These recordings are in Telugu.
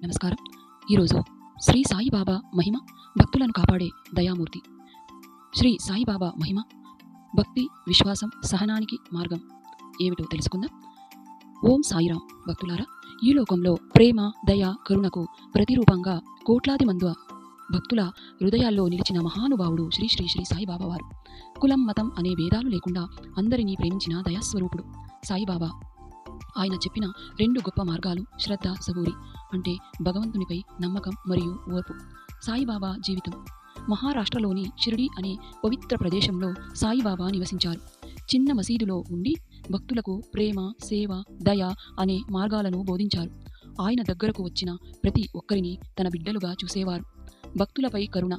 నమస్కారం. ఈరోజు శ్రీ సాయిబాబా మహిమ భక్తులను కాపాడే దయామూర్తి. శ్రీ సాయిబాబా మహిమ భక్తి, విశ్వాసం, సహనానికి మార్గం ఏమిటో తెలుసుకుందాం. ఓం సాయిరాం. భక్తులారా, ఈ లోకంలో ప్రేమ, దయ, కరుణకు ప్రతిరూపంగా కోట్లాది మంది భక్తుల హృదయాల్లో నిలిచిన మహానుభావుడు శ్రీ శ్రీ శ్రీ సాయిబాబా వారు. కులం, మతం అనే భేదాలు లేకుండా అందరినీ ప్రేమించిన దయాస్వరూపుడు సాయిబాబా. ఆయన చెప్పిన 2 గొప్ప మార్గాలు శ్రద్ధ, సబూరి అంటే భగవంతునిపై నమ్మకం మరియు ఓర్పు. సాయిబాబా జీవితం. మహారాష్ట్రలోని షిరిడి అనే పవిత్ర ప్రదేశంలో సాయిబాబా నివసించారు. చిన్న మసీదులో ఉండి భక్తులకు ప్రేమ, సేవ, దయ అనే మార్గాలను బోధించారు. ఆయన దగ్గరకు వచ్చిన ప్రతి ఒక్కరిని తన బిడ్డలుగా చూసేవారు. భక్తులపై కరుణ.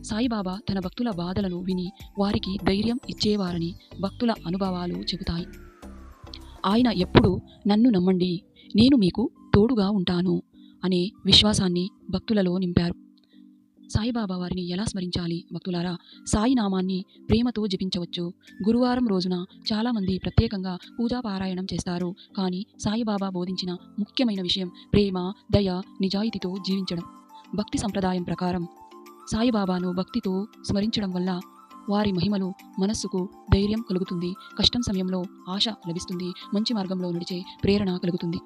సాయిబాబా తన భక్తుల బాధలను విని వారికి ధైర్యం ఇచ్చేవారని భక్తుల అనుభవాలు చెబుతాయి. ఆయన ఎప్పుడూ నన్ను నమ్మండి, నేను మీకు తోడుగా ఉంటాను అనే విశ్వాసాన్ని భక్తులలో నింపారు. సాయిబాబా వారిని ఎలా స్మరించాలి భక్తులారా? సాయి నామాన్ని ప్రేమతో జపించవచ్చు. గురువారం రోజున చాలామంది ప్రత్యేకంగా పూజాపారాయణం చేస్తారు. కానీ సాయిబాబా బోధించిన ముఖ్యమైన విషయం ప్రేమ, దయ, నిజాయితీతో జీవించడం. భక్తి సంప్రదాయం ప్రకారం సాయిబాబాను భక్తితో స్మరించడం వల్ల వారి మహిమలు మనస్సుకు ధైర్యం కలుగుతుంది. కష్టం సమయంలో ఆశ లభిస్తుంది. మంచి మార్గంలో నడిచే ప్రేరణ కలుగుతుంది.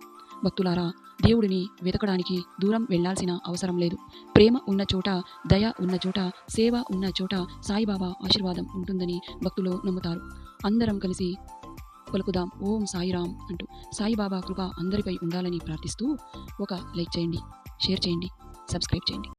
భక్తులారా, దేవుడిని వెతకడానికి దూరం వెళ్లాల్సిన అవసరం లేదు. ప్రేమ ఉన్న చోట, దయ ఉన్న చోట, సేవ ఉన్న చోట సాయిబాబా ఆశీర్వాదం ఉంటుందని భక్తులు నమ్ముతారు. అందరం కలిసి పలుకుదాం ఓం సాయిరాం అంటూ. సాయిబాబా కృప అందరిపై ఉండాలని ప్రార్థిస్తూ ఒక లైక్ చేయండి, షేర్ చేయండి, సబ్స్క్రైబ్ చేయండి.